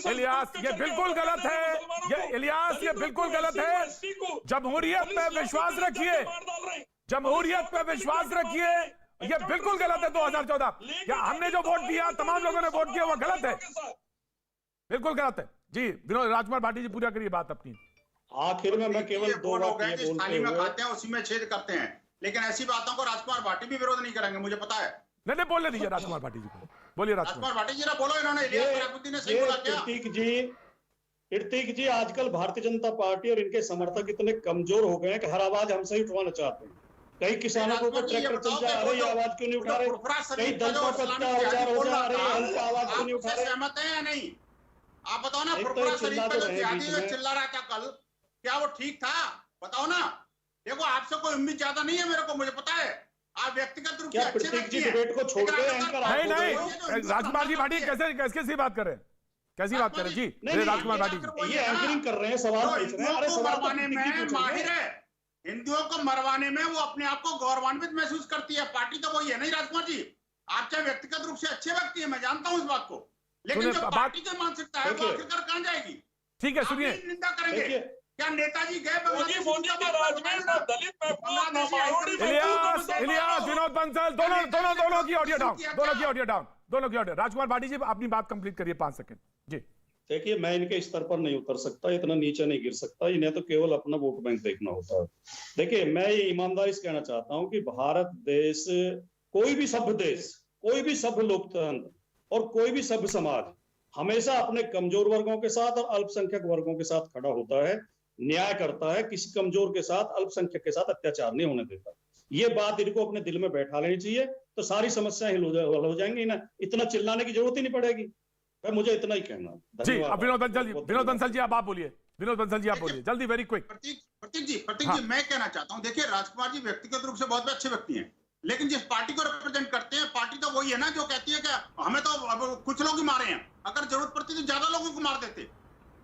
इलियास ये बिल्कुल गलत है, ये इलियास ये बिल्कुल गलत है। जमहूरियत पे विश्वास रखिए, जमहूरियत पे विश्वास रखिए, ये बिल्कुल गलत है। 2014 क्या हमने जो वोट दिया, तमाम लोगों ने वोट किया, वो गलत है, बिल्कुल गलत है। जी विनोद राजकुमार भाटी जी पूरा करिए बात अपनी। आखिर में मैं केवल दो बात ये बोलते थाली में खाते हैं उसी में छेद करते हैं, लेकिन ऐसी बातों को राजकुमार भाटी भी विरोध नहीं करेंगे, मुझे पता है। नहीं बोलने दीजिए राजकुमार भाटी जी को, बोलिए राजकुमार भाटी जी ना बोलो, इन्होंने इलियास फखरुद्दीन ने सही बोला क्या? इर्तिक जी आजकल भारतीय जनता पार्टी और इनके समर्थक इतने कमजोर हो गए हैं कि हर आवाज हमसे ही उठवाना चाहते हैं। कई किसानों को ट्रैक्टर चल जा रही है, आवाज क्यों नहीं उठा रहे? कई दलितों को 50,000 हो जा रहे हैं, उनका आवाज क्यों नहीं उठा रहे? सहमत है या नहीं? आप बताओ ना, फुरफुरा शरीफ पे जो जिहादी चिल्ला रहा था कल, क्या वो ठीक था? बताओ ना। देखो आपसे कोई उम्मीद ज्यादा नहीं है मेरे को, मुझे पता है आप व्यक्तिगत रूप से अच्छे व्यक्ति हैं। डिबेट को छोड़ के नहीं राजकुमार जी भाटी कैसे बात कर रहे हैं, कैसी बात कर रहे हैं जी? राजकुमार भाटी जी ये एंकरिंग कर रहे हैं, सवाल पूछ रहे हैं। अरे मरवाने में माहिर है, हिंदुओं को मरवाने में वो अपने आप को गौरवान्वित महसूस करती है। पार्टी तो वही है नहीं राजकुमार जी? आप चाहे व्यक्तिगत रूप से अच्छे व्यक्ति है, मैं जानता हूँ इस बात को, लेकिन जो पार्टी की मानसिकता है वो आखिरकार कहां जाएगी? ठीक है सुनिए, निंदा करेंगे क्या? नेताजी गए इलियास विनोद बंसल दोनों की ऑडियो डाउन, दोनों की ऑडियो। राजकुमार भाटी जी अपनी बात कंप्लीट करिए 5 सेकंड जी। देखिए मैं इनके स्तर पर नहीं उतर सकता, इतना नीचे नहीं गिर सकता, इन्हें तो केवल अपना वोट बैंक देखना होता है। देखिए मैं ये ईमानदारी से कहना चाहता हूं कि भारत देश, कोई भी सभ्य लोकतंत्र और कोई भी सभ्य समाज हमेशा अपने कमजोर वर्गों के साथ और अल्पसंख्यक वर्गों के साथ खड़ा होता है, न्याय करता है, किसी कमजोर के साथ, अल्पसंख्यक के साथ अत्याचार नहीं होने देता। ये बात इनको अपने दिल में बैठा लेनी चाहिए, तो सारी समस्याएं हल हो जाएंगी ना, इतना चिल्लाने की जरूरत ही नहीं पड़ेगी। मुझे इतना ही कहना जी। अब विनोद बंसल जी आप बोलिए, विनोद बंसल जी आप बोलिए जल्दी, वेरी क्विक। प्रतीक जी मैं कहना चाहता हूं, देखिए राजकुमार जी व्यक्तिगत रूप से बहुत अच्छे व्यक्ति हैं, लेकिन जिस पार्टी को रिप्रेजेंट करते हैं, पार्टी तो वही है ना जो कहती है कि हमें तो अब कुछ लोग ही मारे हैं, अगर जरूरत पड़ती तो ज्यादा लोगों को मार देते,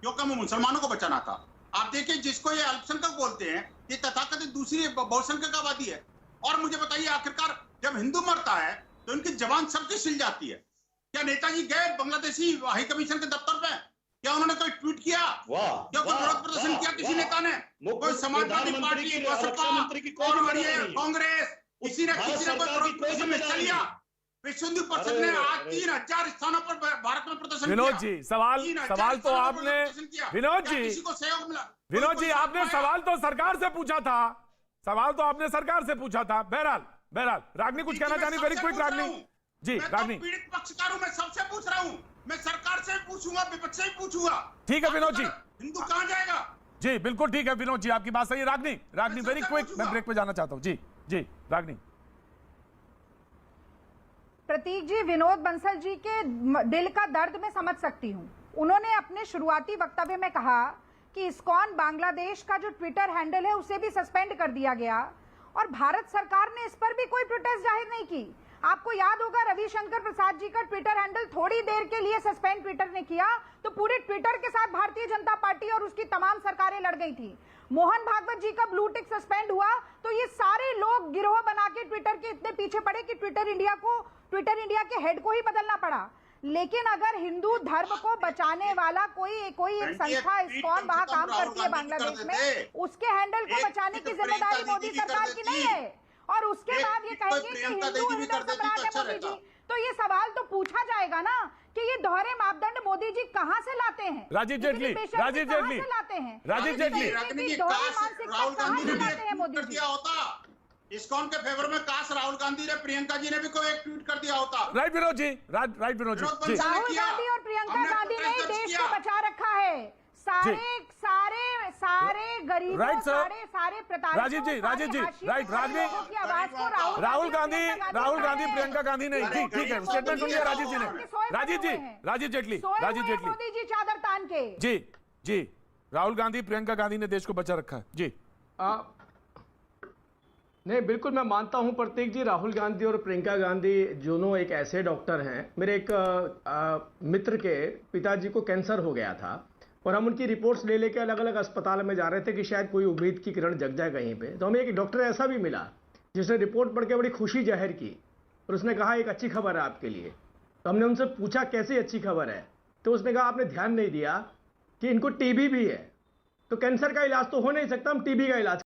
क्योंकि हमें मुसलमानों को बचाना था। आप देखिए जिसको ये अल्पसंख्यक बोलते हैं, ये तथाकथित दूसरी बहुसंख्यक आबादी है। और मुझे बताइए आखिरकार जब हिंदू मरता है तो इनकी जवान सबकी सिल जाती है। क्या नेताजी गए बांग्लादेशी हाई कमीशन के दफ्तर पे? क्या उन्होंने कोई ट्वीट किया? क्या कोई विरोध प्रदर्शन किया किसी नेता ने? कोई समाजवादी पार्टी, कांग्रेस, किसी ने कोई हिस्सा लिया? विश्व हिंदू परिषद ने आज 3000 स्थानों पर भारत में प्रदर्शन किया। विनोद जी सवाल तो आपने, विनोद जी आपने सवाल तो सरकार से पूछा था, आपने सरकार से पूछा था। बहरहाल रागनी कुछ कहना चाहनी, वेरी क्विक रागनी जी। रागनी पीड़ित पक्षकार हूं, मैं सबसे पूछ रहा हूं, मैं सरकार से पूछूंगा, विपक्ष से पूछूंगा। ठीक है विनोद जी, हिंदू कहां जाएगा? जी बिल्कुल ठीक है विनोद जी, आपकी बात सही है। रागनी वेरी क्विक, मैं ब्रेक पे जाना चाहता हूं जी रागनी। प्रतीक जी, विनोद बंसल जी के दिल का दर्द मैं समझ सकती हूं। उन्होंने अपने शुरुआती वक्तव्य में कहा कि इस्कॉन बांग्लादेश का जो ट्विटर हैंडल है उसे भी सस्पेंड कर दिया गया, और भारत सरकार ने इस पर भी कोई प्रोटेस्ट जाहिर नहीं की। आपको याद होगा रविशंकर प्रसाद जी का ट्विटर हैंडल थोड़ी देर के लिए सस्पेंड ट्विटर ने किया तो पूरे ट्विटर के साथ भारतीय जनता पार्टी और उसकी तमाम सरकारें लड़ गई थी। मोहन भागवत जी का ब्लू टिक सस्पेंड हुआ तो ये सारे लोग गिरोह बना के ट्विटर के इतने पीछे पड़े कि ट्विटर इंडिया के हेड को ही बदलना पड़ा। लेकिन अगर हिंदू धर्म को बचाने वाला कोई एक संस्था इस्कॉन वहां काम करती है बांग्लादेश में, उसके हैंडल को बचाने की जिम्मेदारी मोदी सरकार की नहीं है। और उसके बाद ये कहेंगे कि हिंदू सम्राट है मोदी जी, तो ये सवाल तो पूछा जाएगा ना कि ये दोहरे मापदंड मोदी जी कहां से लाते हैं? राजीव जेटली लाते हैं राहुल गांधी ने मोदी जी होता इस्कॉन के फेवर में, काश राहुल गांधी ने, प्रियंका जी ने भी कोई एक ट्वीट कर दिया होता। Right Vinod ji, right Vinod ji. राहुल गांधी और प्रियंका गांधी ने देश को बचा रखा है, सारे गरीबों, सारे प्रताड़ितों, राजीव जी राइट, राहुल गांधी प्रियंका गांधी नहीं, ठीक है स्टेटमेंट सुनिए राजीव जी ने। राजीव जेटली मोदी जी चादर तान के जी राहुल गांधी प्रियंका गांधी ने देश को बचा रखा है जी। नहीं बिल्कुल मैं मानता हूं प्रतीक जी, राहुल गांधी और प्रियंका गांधी दोनों एक ऐसे डॉक्टर हैं। मेरे एक मित्र के पिताजी को कैंसर हो गया था और हम उनकी रिपोर्ट्स ले लेके अलग अलग अस्पताल में जा रहे थे कि शायद कोई उम्मीद की किरण जग जाए कहीं पे, तो हमें एक डॉक्टर ऐसा भी मिला जिसने रिपोर्ट पढ़ के बड़ी खुशी जाहिर की और उसने कहा एक अच्छी खबर है आपके लिए। तो हमने उनसे पूछा कैसी अच्छी खबर है, तो उसने कहा आपने ध्यान नहीं दिया कि इनको टीबी भी है, तो कैंसर का इलाज तो हो नहीं सकता, हम टीबी का इलाज